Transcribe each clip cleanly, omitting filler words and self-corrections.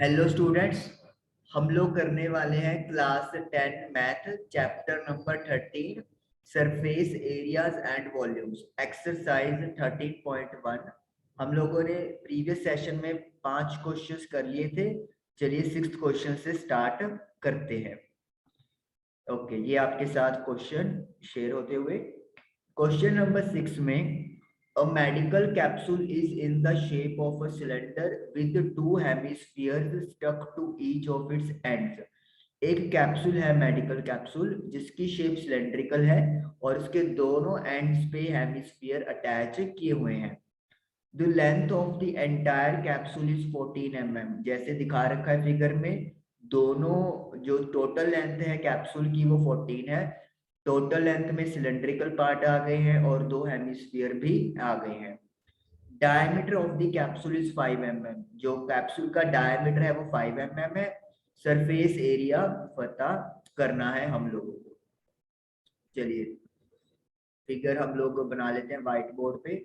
Hello students, हम लोग करने वाले हैं class 10 math chapter number 13 surface areas and volumes exercise 13.1। हम लोगों ने प्रीवियस सेशन में 5 क्वेश्चंस कर लिए थे। चलिए 6th क्वेश्चन से स्टार्ट करते हैं। ओके, ये आपके साथ क्वेश्चन शेयर होते हुए क्वेश्चन नंबर 6 में a medical capsule is in the shape of a cylinder with two hemispheres stuck to each of its ends। एक कैप्सूल है, मेडिकल कैप्सूल, जिसकी शेप सिलेंड्रिकल है और उसके दोनों एंड्स पे हेमिस्फीयर अटैच किए हुए हैं। The length of the entire capsule is 14 mm। जैसे दिखा रखा है फिगर में, दोनों जो टोटल लेंथ है कैप्सूल की वो 14 है। टोटल लेंथ में सिलेंड्रिकल पार्ट आ गए हैं और दो हेमिस्फीयर भी आ गए हैं। Diameter of the capsule is 5 mm। जो कैप्सूल का डायमीटर है वो 5 mm है। सरफेस एरिया पता करना है हम लोगों को। चलिए फिगर हम लोग बना लेते हैं व्हाइट बोर्ड पे।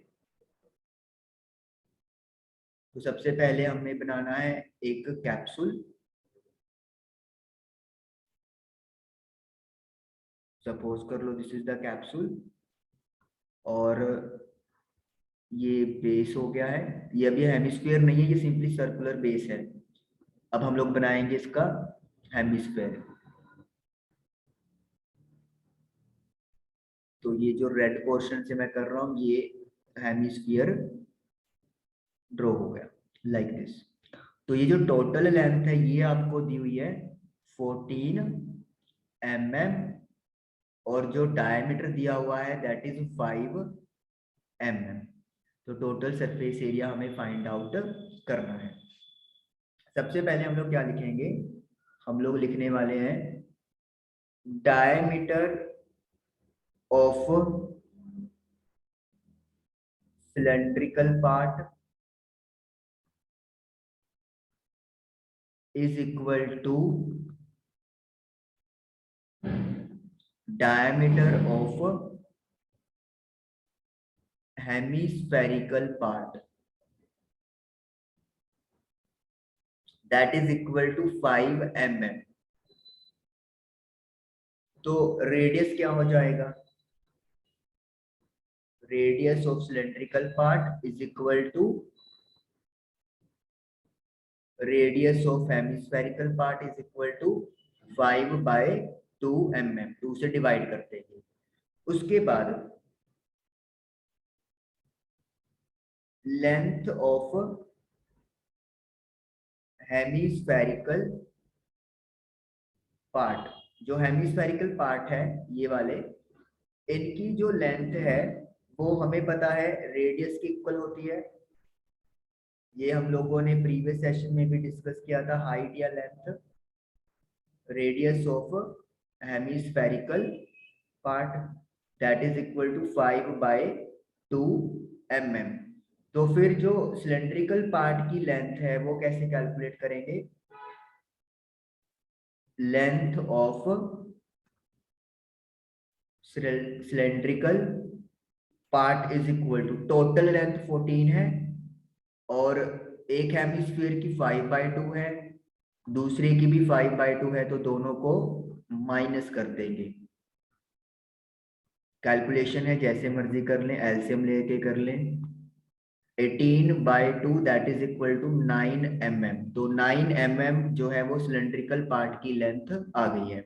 तो सबसे पहले हमें बनाना है एक कैप्सूल। सपोज कर लो दिस इज द कैप्सूल और ये बेस हो गया है। ये अभी हेमिस्फीयर नहीं है, ये सिंपली सर्कुलर बेस है। अब हम लोग बनाएंगे इसका हेमिस्फीयर। तो ये जो रेड पोर्शन से मैं कर रहा हूँ ये हेमिस्फीयर ड्रॉ हो गया लाइक दिस। तो ये जो टोटल लेंथ है ये आपको दी हुई है 14 mm और जो डायमीटर दिया हुआ है दैट इज 5 mm। तो टोटल सरफेस एरिया हमें फाइंड आउट करना है। सबसे पहले हम लोग क्या लिखेंगे, हम लोग लिखने वाले हैं diameter of cylindrical part is equal to diameter of hemispherical part, that is equal to 5 mm। तो रेडियस क्या हो जाएगा, radius of cylindrical part is equal to radius of hemispherical part is equal to 5/2 mm। 2 से divide करते हैं। उसके बाद length of hemispherical part, जो हेमिस्फेरिकल पार्ट है ये वाले, इनकी जो लेंथ है वो हमें पता है रेडियस की इक्वल होती है। ये हम लोगों ने प्रीवियस सेशन में भी डिस्कस किया था, हाइट या length, radius of hemispherical part that is equal to 5/2 mm। तो फिर जो सिलेंड्रिकल पार्ट की लेंथ है वो कैसे कैलकुलेट करेंगे, length of cylindrical part is equal to, total length 14 है और एक हेमिस्फीयर की 5/2 है, दूसरे की भी 5/2 है, तो दोनों को माइनस कर देंगे। कैलकुलेशन है जैसे मर्जी कर लें, एलसीएम लेके कर लें। 18/2 that is equal to 9 mm। तो 9 mm जो है वो सिलेंड्रिकल पार्ट की लेंथ आ गई है।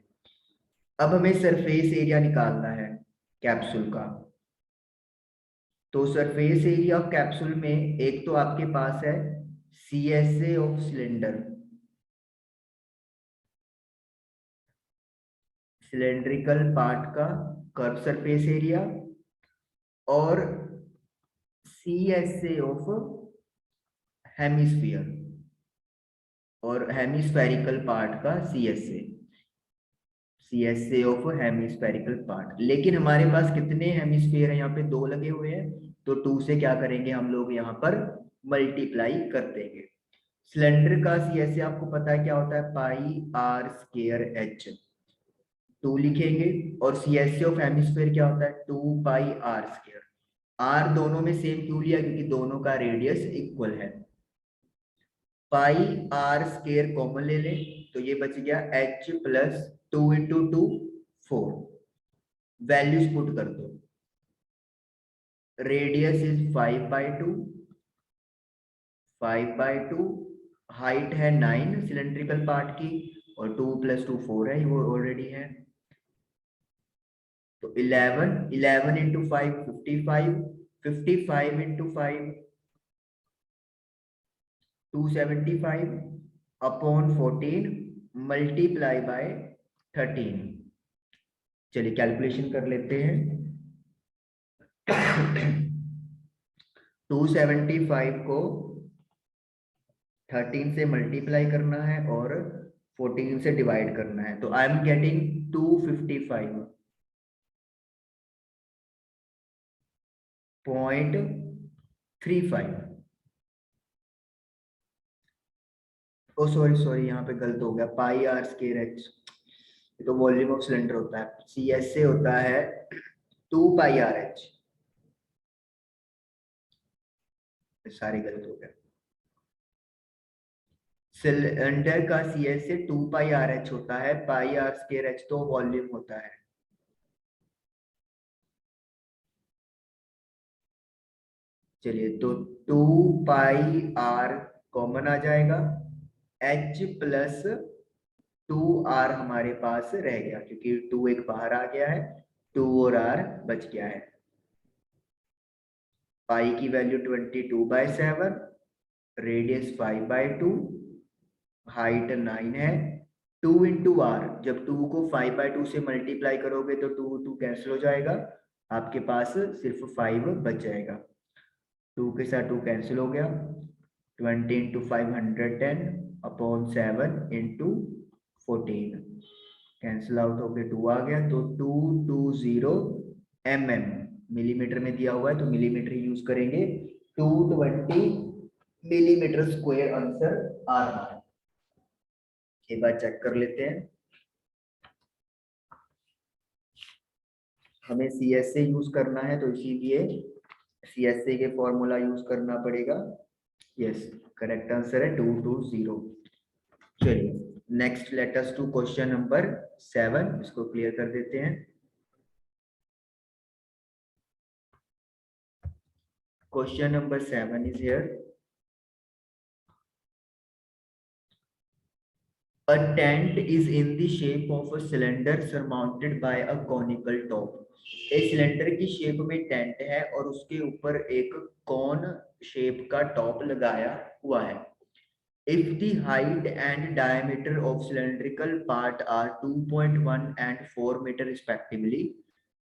अब हमें सरफेस एरिया निकालना है कैप्सूल का। तो सरफेस एरिया ऑफ कैप्सूल में एक तो आपके पास है CSA of cylinder, cylindrical part का कर्व सरफेस एरिया, और CSA ऑफ हेमिस्फीयर और हेमिस्फेरिकल पार्ट का CSA ऑफ हेमिस्फेरिकल पार्ट। लेकिन हमारे पास कितने हेमिस्फीयर हैं, यहाँ पे 2 लगे हुए हैं, तो 2 से क्या करेंगे हम लोग यहाँ पर मल्टीप्लाई कर देंगे। सिलेंडर का CSA आपको पता है क्या होता है, πr²h, 2 लिखेंगे। और CSA ऑफ हेमिस्फीयर क्या होता है, 2πr²। r दोनों में सेम क्यों लिया, क्योंकि दोनों का रेडियस इक्वल है। पाई आर स्केयर कॉमन ले लें तो ये बच गया h plus 2 into 2 4। Values put कर दो। Radius is 5/2, 5/2। हाइट है 9 सिलेंड्रिकल पार्ट की, और 2 + 2 4 है, वो ऑलरेडी है। तो 11 into 5 55, 55 into 5 275 upon 14 multiply by 13। चलिए कैलकुलेशन कर लेते हैं। 275 को 13 से मल्टीप्लाई करना है और 14 से डिवाइड करना है, तो I am getting 255.35। Oh sorry sorry, यहाँ पे गलत हो गया। पाई आर स्केयर एच, ये तो वॉल्यूम ऑफ सिलेंडर होता है, सी एस से होता है 2 पाई आर एच। सारे गलत हो गए। सिलेंडर का सी एस से 2 पाई आर एच होता है, पाई आर स्केयर एच तो वॉल्यूम होता है। चलिए तो 2 पाई आर कॉमन आ जाएगा, एच प्लस 2 आर हमारे पास रह गया, क्योंकि 2 एक बाहर आ गया है, 2 और आर बच गया है। पाई की वैल्यू 22/7, रेडियस 5/2, हाइट 9 है। 2 इंटू आर, जब 2 को 5/2 से मल्टीप्लाई करोगे तो 2 2 कैंसिल हो जाएगा, आपके पास सिर्फ 5 बच जाएगा। 2 के साथ 2 कैंसिल हो गया। 20 into 5 110 upon 7 into 14 cancel out हो गया, 2 आ गया, तो 220 मिलीमीटर में दिया हुआ है तो मिलीमीटर यूज करेंगे। 220 मिलीमीटर स्क्वायर आंसर आ रहा है। एक बार चेक कर लेते हैं। हमें CSA यूज करना है, तो इसीलिए CSA के फॉर्मूला यूज करना पड़ेगा। यस, करेक्ट आंसर है 220। चलिए next let us to question number 7, इसको क्लियर कर देते हैं। Question number 7 is here. A tent is in the shape of a cylinder surmounted by a conical top. एक सिलेंडर की शेप में टेंट है और उसके ऊपर एक कॉन शेप का टॉप लगाया हुआ है। If the height and diameter of cylindrical part are 2.1 and 4 meter respectively,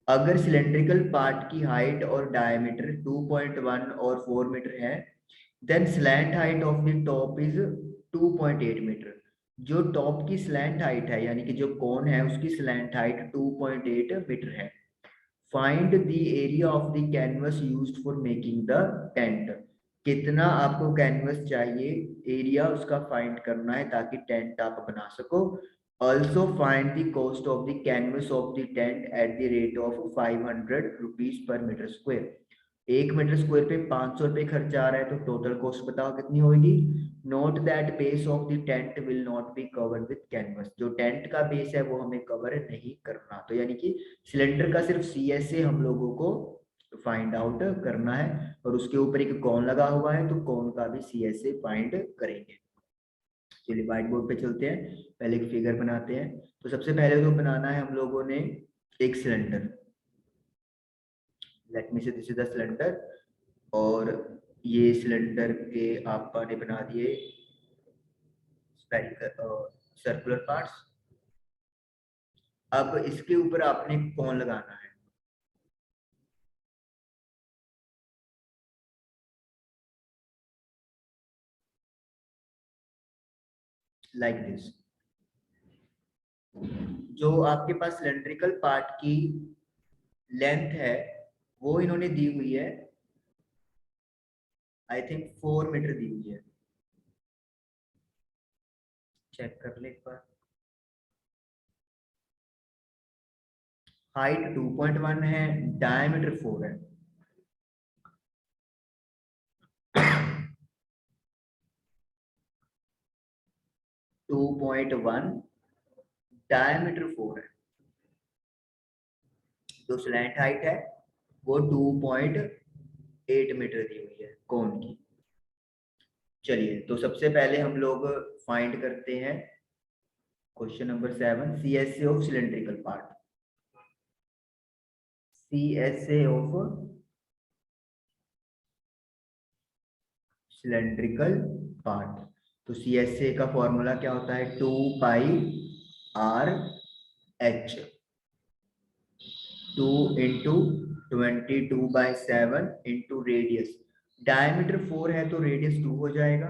अगर सिलेंड्रिकल पार्ट की हाइट और डायमीटर 2.1 और 4 मीटर है, then slant height of the top is 2.8 metre. जो टॉप की स्लैंट हाइट है, यानी कि जो कोन है उसकी स्लैंट हाइट 2.8 मीटर है। Find the area of the canvas used for making the tent. कितना आपको कैनवस चाहिए, एरिया उसका फाइंड करना है ताकि टेंट आप बना सको। Also find the cost of the canvas of the tent at the rate of 500 rupees per metre square. 1 metre square पे 500 रुपये खर्चा आ रहा है, तो टोटल कॉस्ट बताओ कितनी होगी। Note that base of the tent will not be covered with canvas. जो टेंट का बेस है वो हमें कवर नहीं करना, तो यानी कि सिलेंडर का सिर्फ CSA हम लोगों को फाइंड आउट करना है, और उसके ऊपर एक कॉन लगा हुआ है तो कॉन का भी CSA फाइंड करेंगे। चलिए व्हाइट बोर्ड पे चलते हैं, पहले एक फिगर बनाते हैं। तो सबसे पहले तो बनाना है हम लोगों ने एक सिलेंडर। लेट मी से दिस इज द सिलेंडर, और ये सिलेंडर के आपने बना दिए सर्कुलर पार्ट्स। अब इसके ऊपर आपने कौन लगाना है, लाइक दिस। जो आपके पास सिलेंड्रिकल पार्ट की लेंथ है वो इन्होंने दी हुई है, आई थिंक 4 मीटर दी हुई है। चेक कर ले एक बार। हाइट 2.1 है, डायमीटर 4 है। 2.1, डायमीटर 4 है, जो स्लैंट हाइट है वो 2.8 मीटर दी हुई है कोन की। चलिए तो सबसे पहले हम लोग फाइंड करते हैं question number 7, CSA of cylindrical part. CSA of cylindrical part. तो CSA का फॉर्मूला क्या होता है? 2πr/h, 2 into 22/7 into radius. Diameter 4 है तो रेडियस 2 हो जाएगा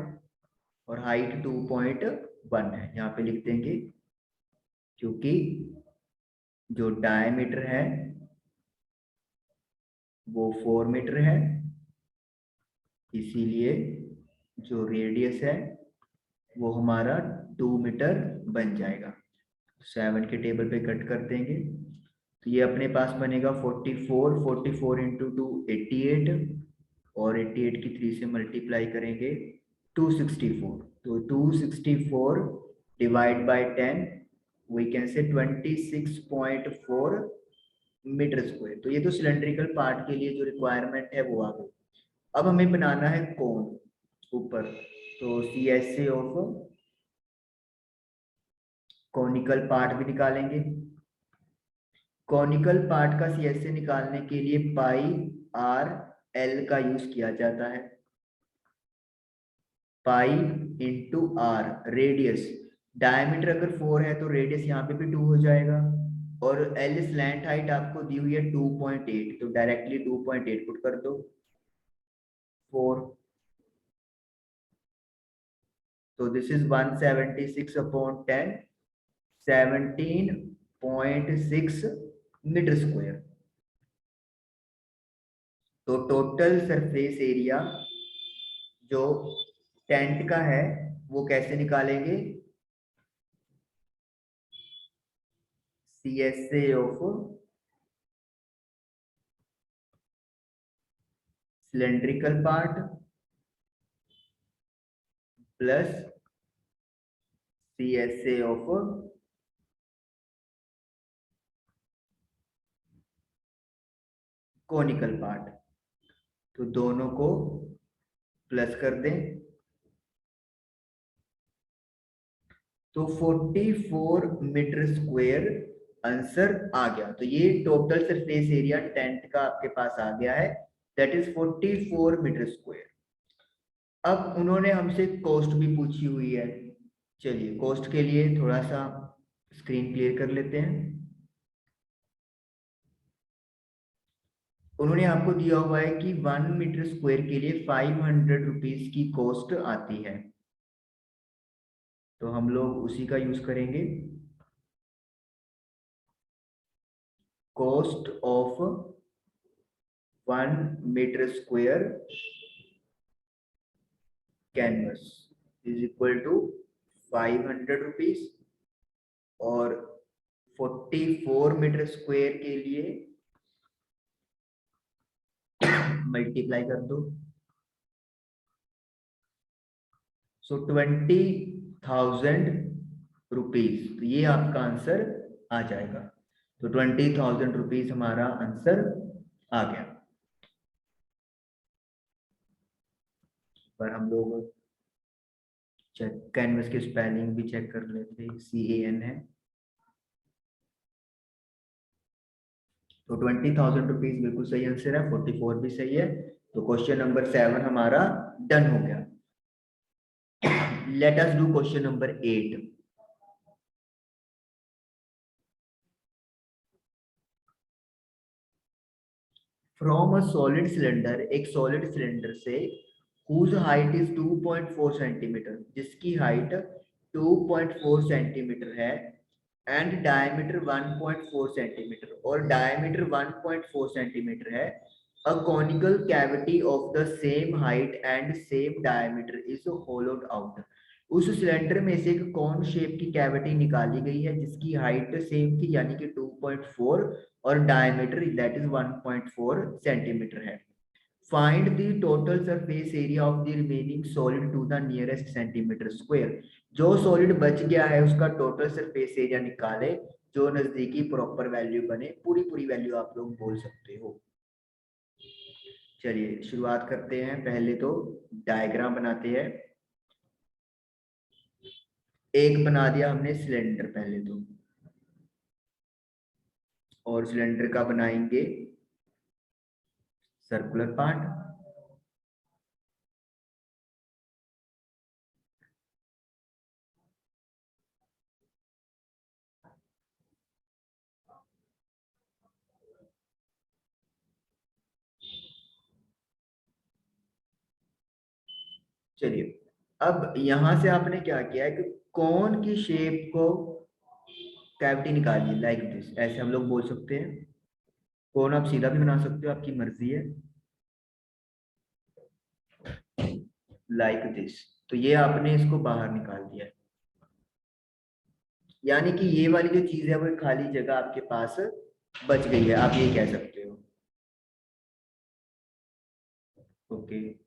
और हाइट 2.1 है, यहाँ पे लिख देंगे, क्योंकि जो डायमीटर है वो 4 मीटर है, इसीलिए जो रेडियस है वो हमारा 2 मीटर बन जाएगा। 7 के टेबल पे कट कर देंगे तो ये अपने पास बनेगा 44 इंटू 2 88, और 88 की 3 से मल्टीप्लाई करेंगे 264, तो 264 divide by 10 we can say 26.4 metre square. तो ये तो सिलेंड्रिकल पार्ट के लिए जो रिक्वायरमेंट है वो आ गई। अब हमें बनाना है कोन ऊपर, तो CSA ऑफ कॉनिकल पार्ट भी निकालेंगे। कॉनिकल पार्ट का CSA निकालने के लिए पाई आर एल का यूज किया जाता है। Pi into r, radius, diameter अगर 4 है तो रेडियस यहाँ पे भी 2 हो जाएगा, और एल स्लैंट हाइट आपको दी हुई है 2.8, तो डायरेक्टली 2.8 पुट कर दो 4, तो दिस इज 176/10, 17.6 मीटर स्क्वायर। तो टोटल सरफेस एरिया जो टेंट का है वो कैसे निकालेंगे? CSA of cylindrical part plus CSA of conical part, तो दोनों को प्लस कर दें तो 44 मीटर स्क्वायर आंसर आ गया। तो ये टोटल सरफेस एरिया टेंट का आपके पास आ गया है, दैट इज 44 मीटर स्क्वायर। अब उन्होंने हमसे कॉस्ट भी पूछी हुई है, चलिए कॉस्ट के लिए थोड़ा सा स्क्रीन क्लियर कर लेते हैं। उन्होंने आपको दिया हुआ है कि 1 मीटर स्क्वायर के लिए 500 रुपीज की कॉस्ट आती है, तो हम लोग उसी का यूज करेंगे। Cost of 1 metre square canvas is equal to 500 rupees, और 44 मीटर स्क्वायर के लिए मल्टीप्लाई कर दो, सो 20,000 रुपीज, तो ये आपका आंसर आ जाएगा। तो 20,000 रुपीज हमारा आंसर आ गया। पर हम लोग चेक कैनवस की स्पेलिंग भी चेक कर लेते, CAN है, तो 20,000 रुपीज बिल्कुल सही आंसर है, 44 भी सही है। तो क्वेश्चन नंबर 7 हमारा डन हो गया। Let us do question number 8। From a solid cylinder, एक सॉलिड सिलेंडर से whose height is 2.4 सेंटीमीटर, जिसकी हाइट 2.4 सेंटीमीटर है, एंड डायमीटर 1.4 सेंटीमीटर, और डायमीटर 1.4 सेंटीमीटर है, a conical cavity of the same height and same diameter is होलोड out. उस cylinder में से एक कॉन शेप की कैविटी निकाली गई है जिसकी हाइट सेम थी, यानी कि 2.4, और डायमीटर दैट इज 1.4 सेंटीमीटर है। Find the total surface area of the remaining solid to the nearest centimetre square. जो सॉलिड बच गया है उसका टोटल सरफेस एरिया निकाले जो नजदीकी प्रॉपर वैल्यू बने, पूरी पूरी वैल्यू आप लोग बोल सकते हो। चलिए शुरुआत करते हैं। पहले तो डायग्राम बनाते हैं। एक बना दिया हमने सिलेंडर पहले तो, और सिलेंडर का बनाएंगे सर्कुलर पार्ट। चलिए अब यहां से आपने क्या किया है कि कौन की शेप को कैविटी निकालिए, लाइक दिस, ऐसे हम लोग बोल सकते हैं। कौन आप सीधा भी बना सकते हो, आपकी मर्जी है, लाइक दिस। तो ये आपने इसको बाहर निकाल दिया है, यानी कि ये वाली जो चीज है वो खाली जगह आपके पास बच गई है, आप ये कह सकते हो। ओके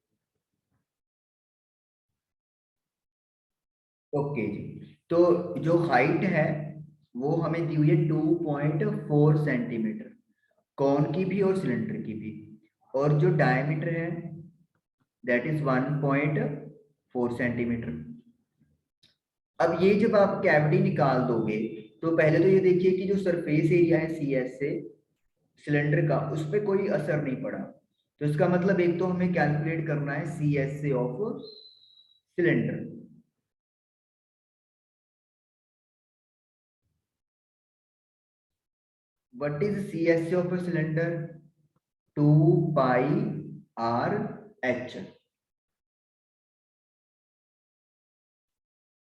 ओके जी। तो जो हाइट है वो हमें दी हुई है 2.4 सेंटीमीटर, कौन की भी और सिलेंडर की भी। और जो डायमीटर है दैट इज 1.4 सेंटीमीटर। अब ये जब आप कैविटी निकाल दोगे तो पहले तो ये देखिए कि जो सरफेस एरिया है सी एस से सिलेंडर का, उस पर कोई असर नहीं पड़ा। तो इसका मतलब एक तो हमें कैलकुलेट करना है C S A of cylinder. What is C S A of cylinder? 2πr/h।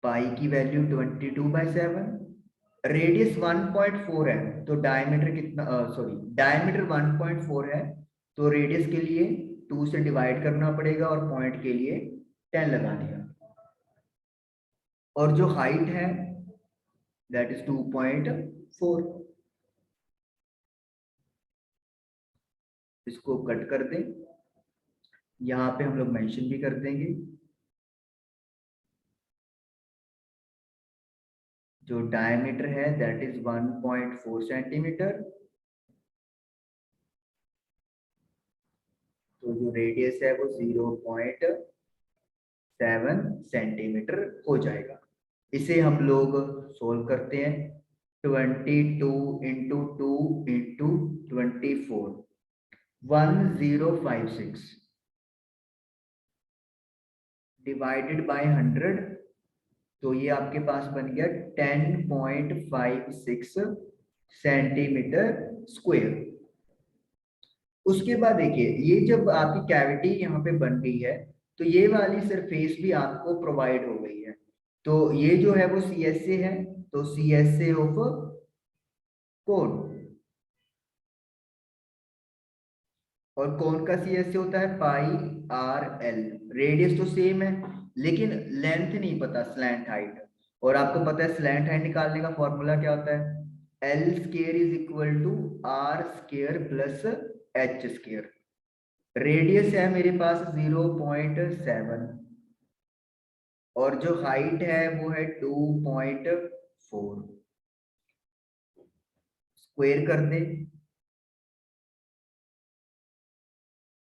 Pi की वैल्यू 22/7, रेडियस 1.4 है तो डायमीटर कितना, सॉरी डायमीटर 1.4 है तो रेडियस के लिए 2 से डिवाइड करना पड़ेगा और पॉइंट के लिए 10 लगा दिया। और जो हाइट है दैट इज 2.4। इसको कट कर दें, यहाँ पे हम लोग मेंशन भी कर देंगे। जो डायमीटर है दैट इज 1.4 सेंटीमीटर, तो जो रेडियस है वो 0.7 सेंटीमीटर हो जाएगा। इसे हम लोग सोल्व करते हैं। 22 × 2 × 24, 1056 डिवाइडेड बाय 100, तो ये आपके पास बन गया 10.56 सेंटीमीटर स्क्वायर। उसके बाद देखिए ये जब आपकी कैविटी यहाँ पे बन गई है तो ये वाली सरफेस भी आपको प्रोवाइड हो गई है। तो ये जो है वो सी एस ए है, तो C S A of cone, और कोन का सी एस ए होता है πr/l। रेडियस तो सेम है लेकिन लेंथ नहीं पता, स्लैंट हाइट। और आपको पता है स्लैंट हाइट निकालने का फॉर्मूला क्या होता है? L² is equal to r² plus h²। Radius है मेरे पास 0.7 और जो हाइट है वो है 2.4। स्क्वायर कर दे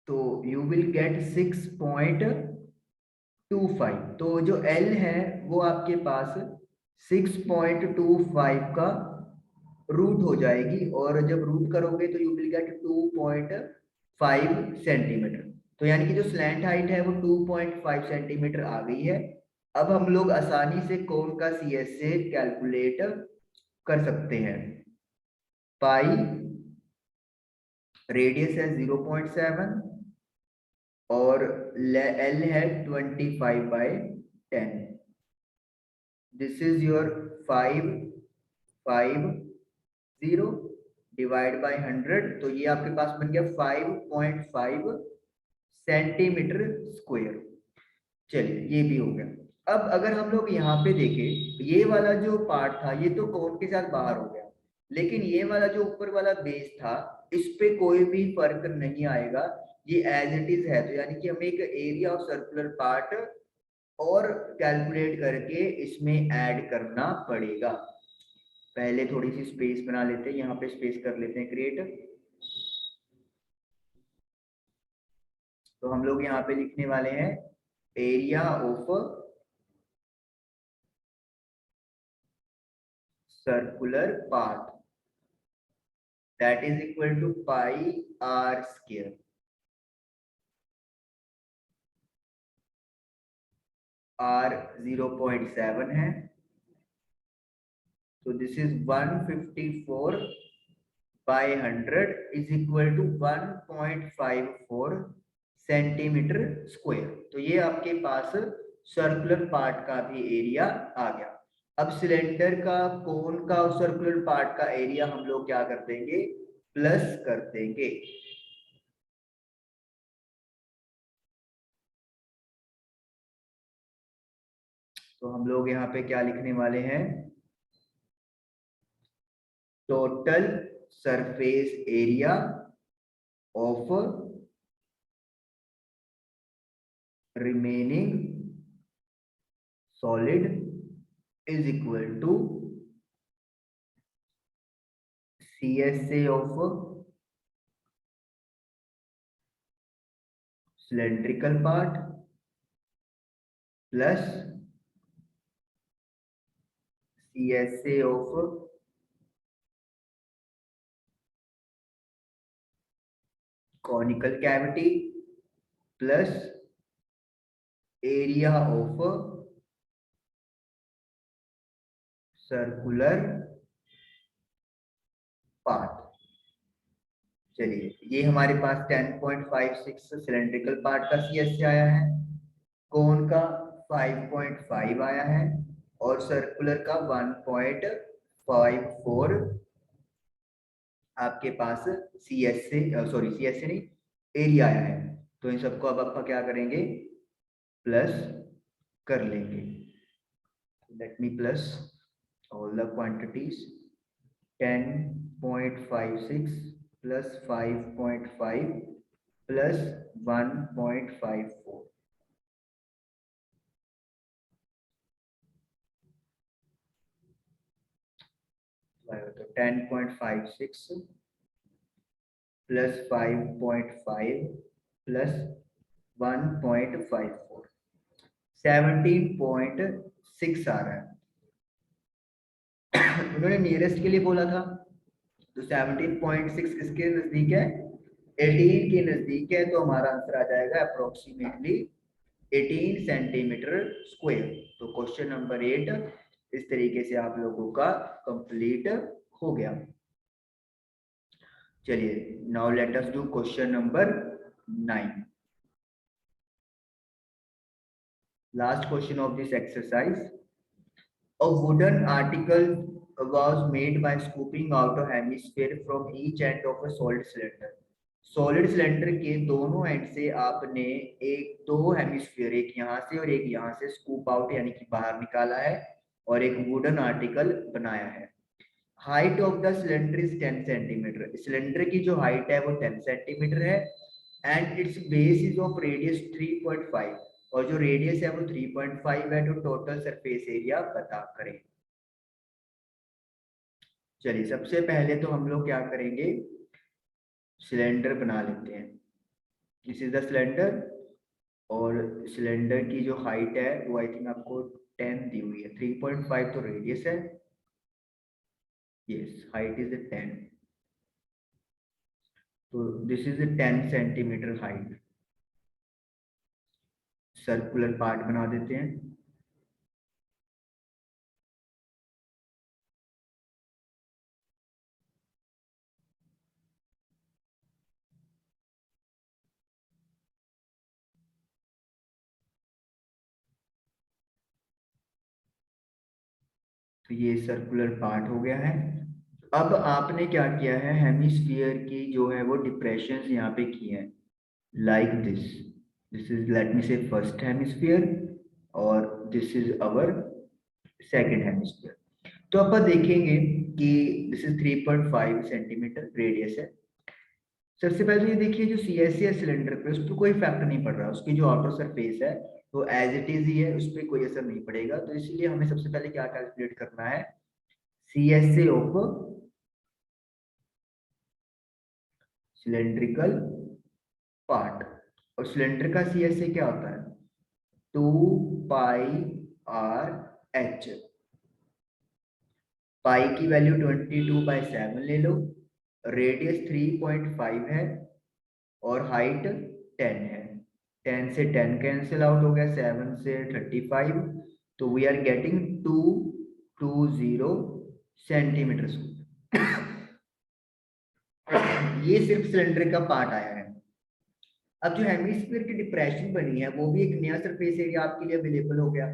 तो यू विल गेट 6.25। तो जो L है वो आपके पास 6.25 का रूट हो जाएगी, और जब रूट करोगे तो यू विल गेट 2.5 सेंटीमीटर। तो यानी कि जो स्लैंट हाइट है वो 2.5 सेंटीमीटर आ गई है। अब हम लोग आसानी से कोण का सी एस से कैलकुलेट कर सकते हैं। पाई, रेडियस है 0.7 और एल है 25/10। This is your 550 divide by 100, तो ये आपके पास बन गया 5.5 सेंटीमीटर स्क्वायर। चलिए ये भी हो गया। अब अगर हम लोग यहाँ पे देखें, ये वाला जो पार्ट था ये तो कोन के साथ बाहर हो गया, लेकिन ये वाला जो ऊपर वाला बेस था इस पे कोई भी फर्क नहीं आएगा ये एज इट इज है, तो यानी कि हमें एक एरिया ऑफ सर्कुलर पार्ट और कैलकुलेट करके इसमें ऐड करना पड़ेगा। पहले थोड़ी सी स्पेस बना लेते हैं, यहाँ पे स्पेस कर लेते हैं क्रिएट। तो हम लोग यहाँ पे लिखने वाले हैं area of circular part that is equal to pi r square. R 0.7 है, तो this is 154 by 100 is equal to 1.54 centimetre square. तो ये आपके पास सर्कुलर पार्ट का भी एरिया आ गया। अब सिलेंडर का, कोन का और सर्कुलर पार्ट का एरिया हम लोग क्या कर देंगे, प्लस कर देंगे। तो हम लोग यहाँ पे क्या लिखने वाले हैं, total surface area of remaining solid is equal to CSA of cylindrical part plus CSA of conical cavity plus area of circular part। चलिए, ये हमारे पास 10.56 सिलेंड्रिकल पार्ट का CSA आया है, कोन का 5.5 आया है और सर्कुलर का 1.54 आपके पास CSA, सॉरी CSA नहीं, एरिया आया है। तो इन सबको अब आप क्या करेंगे, प्लस कर लेंगे। Let me plus all the quantities. 10.56 plus 5.5 plus 1.54। तो 10.56 प्लस 5.5 प्लस 1.54 17.6 आ रहा है। उन्होंने नियरेस्ट के लिए बोला था, तो 17.6 किसके नजदीक है, 18 के नजदीक है, तो हमारा आंसर आ जाएगा अप्रोक्सीमेटली 18 सेंटीमीटर स्क्वायर। तो क्वेश्चन नंबर 8 इस तरीके से आप लोगों का कंप्लीट हो गया। चलिए, now let us do question number 9, last question of this exercise. A wooden article was made by scooping out a hemisphere from each end of a solid cylinder. Solid cylinder के दोनों and से आपने दो hemisphere, एक यहाँ से और एक यहाँ से स्कूप आउट यानी कि बाहर निकाला है और एक वुडन आर्टिकल बनाया है। Height of the cylinder is 10 centimetre. Cylinder की जो हाइट है वो 10 सेंटीमीटर है and it's base is of radius 3.5 और जो रेडियस है वो 3.5 है। तो टोटल सरफेस एरिया पता करें। चलिए, सबसे पहले तो हम लोग क्या करेंगे, सिलेंडर बना लेते हैं। दिस इज द सिलेंडर और सिलेंडर की जो हाइट है वो आई थिंक आपको 10 दी हुई है, 3.5 तो रेडियस है, यस हाइट इज 10। तो this is 10 centimetre height. Circular part बना देते हैं। तो ये सर्कुलर पार्ट हो गया है। अब आपने क्या किया है, हेमिस्फीयर की जो है वो डिप्रेशन यहाँ पे की है, like this is let me से फर्स्ट हेमिस्फीयर और this is our second hemisphere. तो आप देखेंगे कि दिस इज 3.5 सेंटीमीटर रेडियस है। सबसे पहले ये देखिए जो सी एस सी है सिलेंडर पे, उस पर कोई इफेक्ट नहीं पड़ रहा, उसकी जो आउटर सरफेस है वो एज इट इज ही है, उस पर कोई असर नहीं पड़ेगा। तो इसलिए हमें सबसे पहले क्या कैलकुलेट करना है, C S A of cylindrical part. और सिलेंडर का सी एस ए क्या होता है, 2πr/h। पाई की वैल्यू 22/7 ले लो, रेडियस 3.5 है और हाइट 10 है। 10 से 10 कैंसिल आउट हो गया, 7 से 35, तो we are getting 220 centimetre square. ये सिर्फ सिलेंडर का पार्ट आया है। अब जो हेमिस्फीयर की डिप्रेशन बनी है वो भी एक नया सरफेस एरिया आपके लिए अवेलेबल हो गया।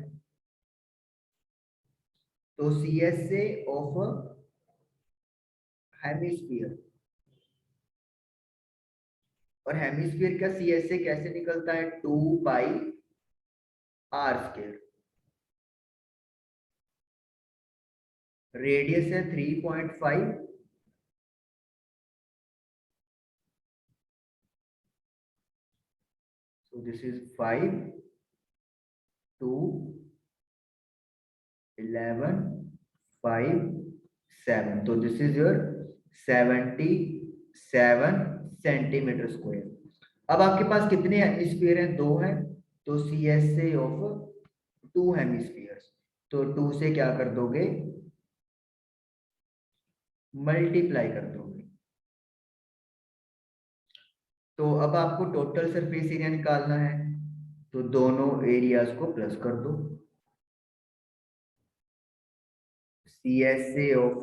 तो C S A of hemisphere, और हेमिस्फीयर का सी एस ए कैसे निकलता है, 2πr²। रेडियस है 3.5, so this is 5 to 11 5 7, तो this is your 77 centimetre square. अब आपके पास कितने हेमिस्फीयर हैं, 2 हैं, तो C S A of 2 hemispheres, तो 2 से क्या कर दोगे, मल्टीप्लाई कर दोगे। तो अब आपको टोटल सरफेस एरिया निकालना है, तो दोनों एरियाज को प्लस कर दो। C S A of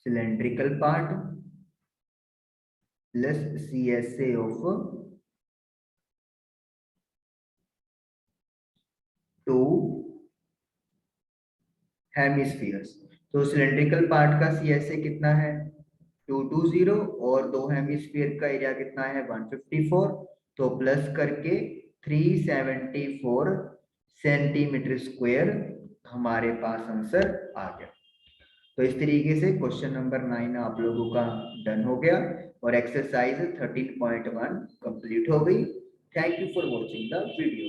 cylindrical part plus C S A of 2 hemispheres. तो सिलेंड्रिकल पार्ट का सी एस ए कितना है, 220, और 2 हेमिस्फीयर का एरिया कितना है, 154, तो प्लस करके 374 सेंटीमीटर स्क्वायर हमारे पास आंसर आ गया। तो इस तरीके से क्वेश्चन नंबर 9 आप लोगों का डन हो गया और एक्सरसाइज 13.1 कंप्लीट हो गई। Thank you for watching the video.